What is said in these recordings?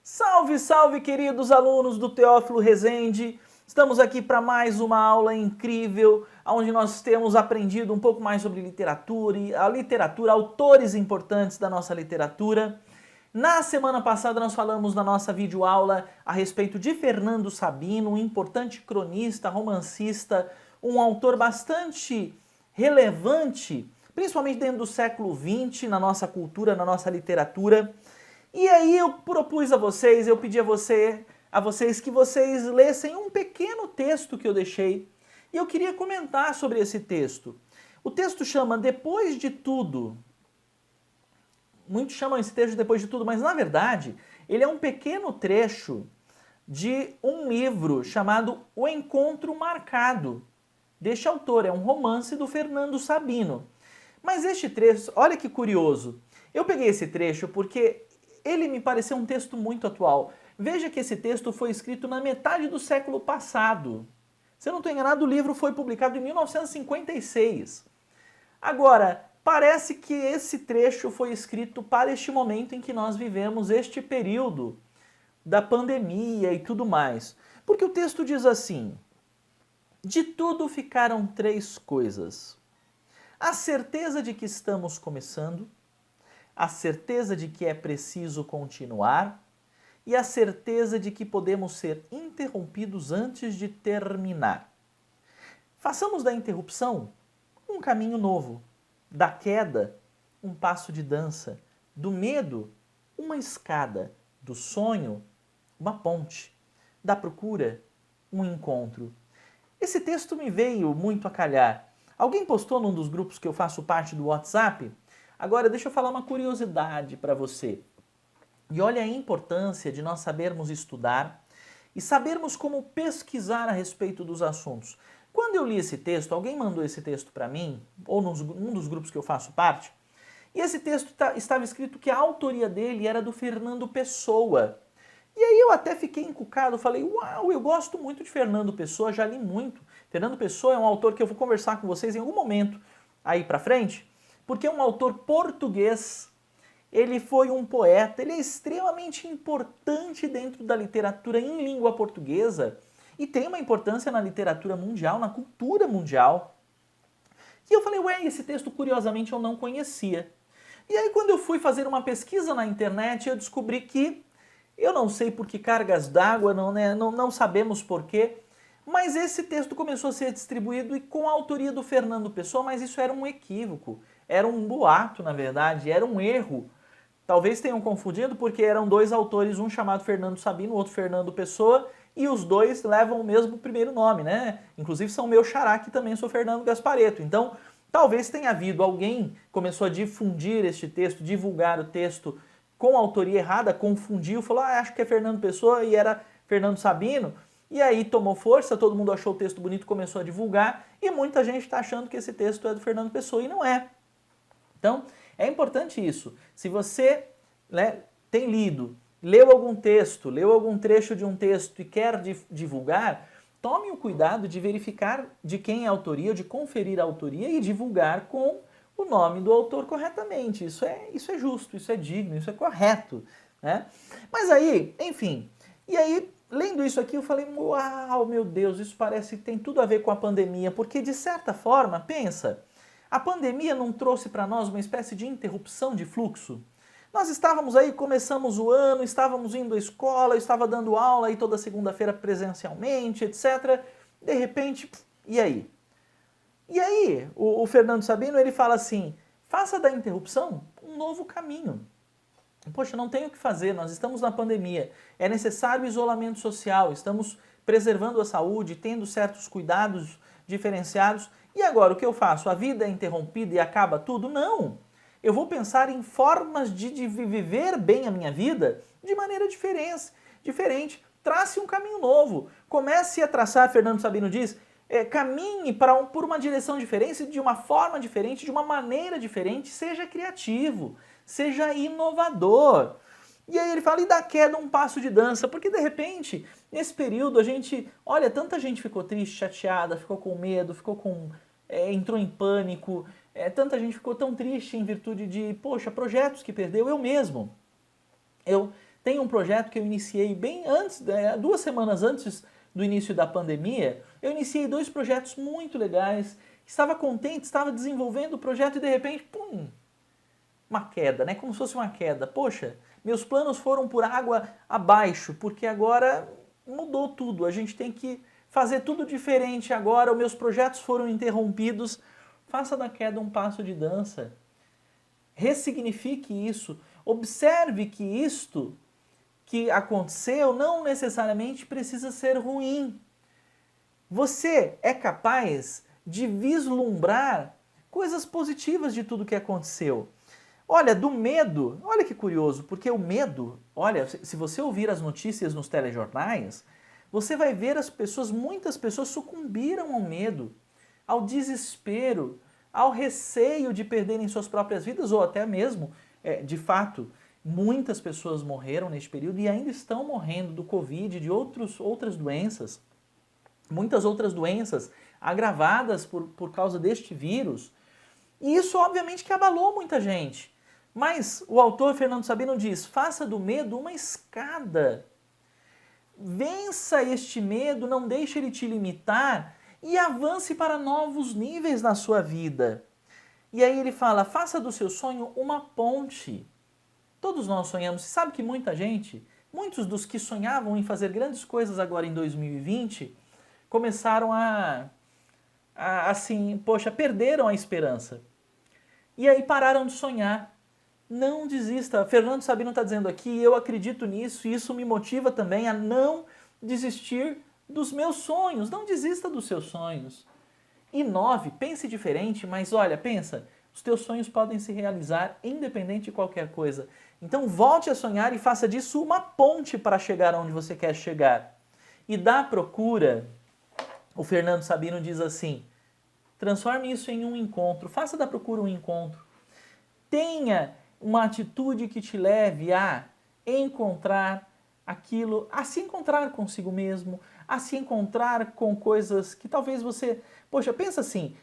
Salve, salve, queridos alunos do Teófilo Rezende! Estamos aqui para mais uma aula incrível, onde nós temos aprendido um pouco mais sobre literatura, autores importantes da nossa literatura. Na semana passada nós falamos na nossa videoaula a respeito de Fernando Sabino, um importante cronista, romancista, um autor bastante relevante, principalmente dentro do século XX, na nossa cultura, na nossa literatura. E aí eu propus a vocês, eu pedi a vocês que vocês lessem um pequeno texto que eu deixei. E eu queria comentar sobre esse texto. O texto chama Depois de Tudo. Muitos chamam esse texto de Depois de Tudo, mas na verdade ele é um pequeno trecho de um livro chamado O Encontro Marcado, deste autor. É um romance do Fernando Sabino. Mas este trecho, olha que curioso, eu peguei esse trecho porque ele me pareceu um texto muito atual. Veja que esse texto foi escrito na metade do século passado. Se eu não estou enganado, o livro foi publicado em 1956. Agora, parece que esse trecho foi escrito para este momento em que nós vivemos, este período da pandemia e tudo mais. Porque o texto diz assim: de tudo ficaram três coisas: a certeza de que estamos começando, a certeza de que é preciso continuar e a certeza de que podemos ser interrompidos antes de terminar. Façamos da interrupção um caminho novo, da queda um passo de dança, do medo uma escada, do sonho uma ponte, da procura um encontro. Esse texto me veio muito a calhar. Alguém postou num dos grupos que eu faço parte do WhatsApp. Agora, deixa eu falar uma curiosidade para você. E olha a importância de nós sabermos estudar e sabermos como pesquisar a respeito dos assuntos. Quando eu li esse texto, alguém mandou esse texto para mim, ou num dos grupos que eu faço parte, e esse texto estava escrito que a autoria dele era do Fernando Pessoa. E aí eu até fiquei encucado, falei, uau, eu gosto muito de Fernando Pessoa, já li muito. Fernando Pessoa é um autor que eu vou conversar com vocês em algum momento aí para frente, porque é um autor português, ele foi um poeta, ele é extremamente importante dentro da literatura em língua portuguesa e tem uma importância na literatura mundial, na cultura mundial. E eu falei, ué, esse texto curiosamente eu não conhecia. E aí quando eu fui fazer uma pesquisa na internet, eu descobri que, eu não sei por que cargas d'água, não sabemos porquê, mas esse texto começou a ser distribuído e com a autoria do Fernando Pessoa, mas isso era um equívoco, era um boato, na verdade, era um erro. Talvez tenham confundido porque eram dois autores, um chamado Fernando Sabino, o outro Fernando Pessoa, e os dois levam o mesmo primeiro nome, né? Inclusive são meu xará, que também sou Fernando Gasparetto. Então, talvez tenha havido alguém que começou a difundir este texto, divulgar o texto com a autoria errada, confundiu, falou, acho que é Fernando Pessoa e era Fernando Sabino, e aí tomou força, todo mundo achou o texto bonito, começou a divulgar, e muita gente está achando que esse texto é do Fernando Pessoa, e não é. Então, é importante isso. Se você tem lido, leu algum texto, leu algum trecho de um texto e quer divulgar, tome o cuidado de verificar de quem é a autoria, de conferir a autoria e divulgar com o nome do autor corretamente. Isso é justo, isso é digno, isso é correto, né? Mas aí, enfim, e aí, lendo isso aqui, eu falei, uau, meu Deus, isso parece que tem tudo a ver com a pandemia, porque de certa forma, pensa, a pandemia não trouxe para nós uma espécie de interrupção de fluxo? Nós estávamos aí, começamos o ano, estávamos indo à escola, eu estava dando aula aí toda segunda-feira presencialmente, etc. De repente, e aí? E aí, o Fernando Sabino, ele fala assim, faça da interrupção um novo caminho. Poxa, não tem o que fazer, nós estamos na pandemia, é necessário isolamento social, estamos preservando a saúde, tendo certos cuidados diferenciados, e agora o que eu faço? A vida é interrompida e acaba tudo? Não! Eu vou pensar em formas de viver bem a minha vida de maneira diferente. Trace um caminho novo. Comece a traçar, Fernando Sabino diz, caminhe por uma direção diferente, de uma forma diferente, de uma maneira diferente, seja criativo, seja inovador. E aí ele fala, e da queda um passo de dança, porque de repente, nesse período, a gente, olha, tanta gente ficou triste, chateada, ficou com medo, entrou em pânico, tanta gente ficou tão triste em virtude de, poxa, projetos que perdeu, eu mesmo. Eu Tem um projeto que eu iniciei bem antes, 2 semanas antes do início da pandemia, eu iniciei 2 projetos muito legais, estava contente, estava desenvolvendo o projeto e de repente, pum, uma queda, né? Como se fosse uma queda. Poxa, meus planos foram por água abaixo, porque agora mudou tudo, a gente tem que fazer tudo diferente agora, os meus projetos foram interrompidos. Faça da queda um passo de dança. Ressignifique isso. Observe que isto que aconteceu não necessariamente precisa ser ruim. Você é capaz de vislumbrar coisas positivas de tudo que aconteceu. Olha, do medo, olha que curioso, porque o medo, olha, se você ouvir as notícias nos telejornais, você vai ver muitas pessoas sucumbiram ao medo, ao desespero, ao receio de perderem suas próprias vidas, ou até mesmo, de fato, muitas pessoas morreram neste período e ainda estão morrendo do Covid e de outras doenças. Muitas outras doenças agravadas por causa deste vírus. E isso, obviamente, que abalou muita gente. Mas o autor Fernando Sabino diz, faça do medo uma escada. Vença este medo, não deixe ele te limitar e avance para novos níveis na sua vida. E aí ele fala, faça do seu sonho uma ponte. Todos nós sonhamos. Você sabe que muitos dos que sonhavam em fazer grandes coisas agora em 2020, começaram assim, poxa, perderam a esperança. E aí pararam de sonhar. Não desista. Fernando Sabino está dizendo aqui, eu acredito nisso, e isso me motiva também a não desistir dos meus sonhos. Não desista dos seus sonhos. Inove, pense diferente, mas olha, pensa, os teus sonhos podem se realizar independente de qualquer coisa. Então volte a sonhar e faça disso uma ponte para chegar onde você quer chegar. E da procura, o Fernando Sabino diz assim, transforme isso em um encontro, faça da procura um encontro. Tenha uma atitude que te leve a encontrar aquilo, a se encontrar consigo mesmo, a se encontrar com coisas que talvez você... Poxa, pensa assim,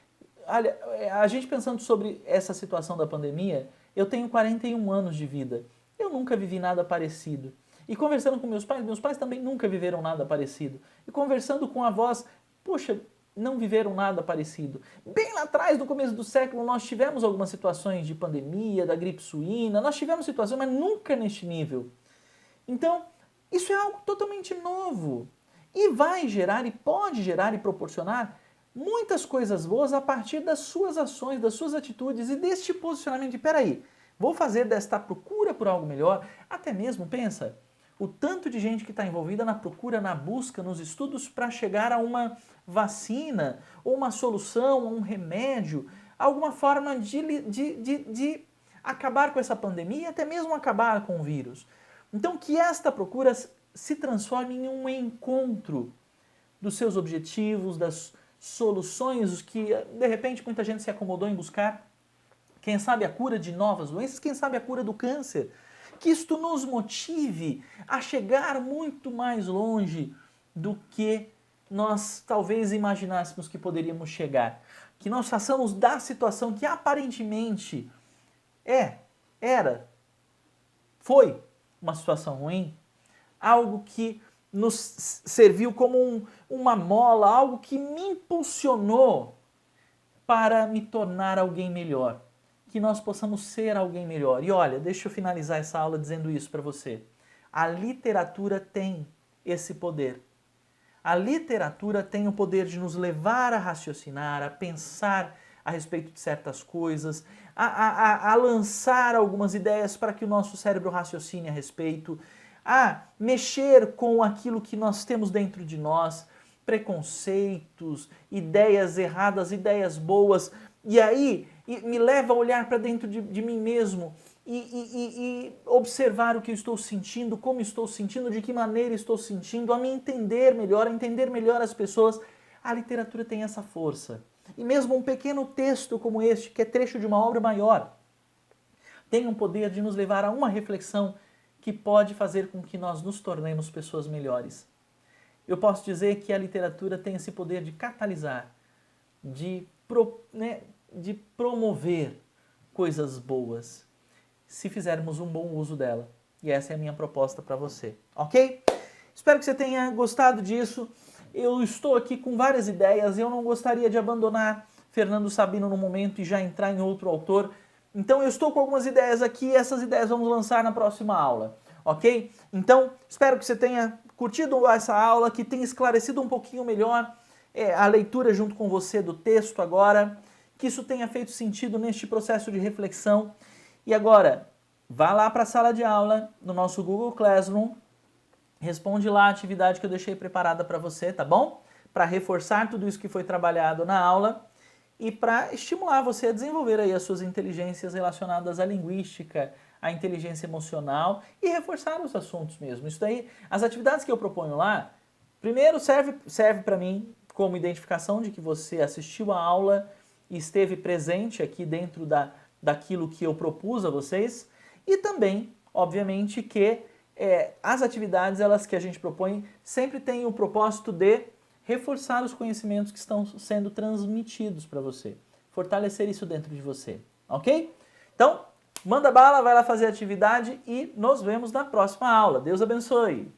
olha, a gente pensando sobre essa situação da pandemia, eu tenho 41 anos de vida, eu nunca vivi nada parecido. E conversando com meus pais também nunca viveram nada parecido. E conversando com avós, poxa, não viveram nada parecido. Bem lá atrás, no começo do século, nós tivemos algumas situações de pandemia, da gripe suína, nós tivemos situações, mas nunca neste nível. Então, isso é algo totalmente novo. E vai gerar, e pode gerar e proporcionar muitas coisas boas a partir das suas ações, das suas atitudes e deste posicionamento de, peraí, vou fazer desta procura por algo melhor, até mesmo, pensa, o tanto de gente que está envolvida na procura, na busca, nos estudos para chegar a uma vacina, ou uma solução, ou um remédio, alguma forma de acabar com essa pandemia e até mesmo acabar com o vírus. Então que esta procura se transforme em um encontro dos seus objetivos, das soluções, os que de repente muita gente se acomodou em buscar, quem sabe a cura de novas doenças, quem sabe a cura do câncer. Que isto nos motive a chegar muito mais longe do que nós talvez imaginássemos que poderíamos chegar. Que nós façamos da situação que aparentemente foi uma situação ruim, algo que nos serviu como uma mola, algo que me impulsionou para me tornar alguém melhor. Que nós possamos ser alguém melhor. E olha, deixa eu finalizar essa aula dizendo isso para você. A literatura tem esse poder. A literatura tem o poder de nos levar a raciocinar, a pensar a respeito de certas coisas, a lançar algumas ideias para que o nosso cérebro raciocine a respeito, a mexer com aquilo que nós temos dentro de nós, preconceitos, ideias erradas, ideias boas, e aí me leva a olhar para dentro de mim mesmo e observar o que eu estou sentindo, como estou sentindo, de que maneira estou sentindo, a me entender melhor, a entender melhor as pessoas. A literatura tem essa força. E mesmo um pequeno texto como este, que é trecho de uma obra maior, tem um poder de nos levar a uma reflexão que pode fazer com que nós nos tornemos pessoas melhores. Eu posso dizer que a literatura tem esse poder de catalisar, de promover coisas boas, se fizermos um bom uso dela. E essa é a minha proposta para você, ok? Espero que você tenha gostado disso. Eu estou aqui com várias ideias, eu não gostaria de abandonar Fernando Sabino no momento e já entrar em outro autor. Então eu estou com algumas ideias aqui e essas ideias vamos lançar na próxima aula, ok? Então, espero que você tenha curtido essa aula, que tenha esclarecido um pouquinho melhor a leitura junto com você do texto agora, que isso tenha feito sentido neste processo de reflexão. E agora, vá lá para a sala de aula, no nosso Google Classroom, responde lá a atividade que eu deixei preparada para você, tá bom? Para reforçar tudo isso que foi trabalhado na aula e para estimular você a desenvolver aí as suas inteligências relacionadas à linguística, à inteligência emocional e reforçar os assuntos mesmo. Isso daí, as atividades que eu proponho lá, primeiro serve para mim como identificação de que você assistiu a aula e esteve presente aqui dentro daquilo que eu propus a vocês e também, obviamente, que as atividades elas que a gente propõe sempre têm o propósito de reforçar os conhecimentos que estão sendo transmitidos para você. Fortalecer isso dentro de você, ok? Então, manda bala, vai lá fazer a atividade e nos vemos na próxima aula. Deus abençoe!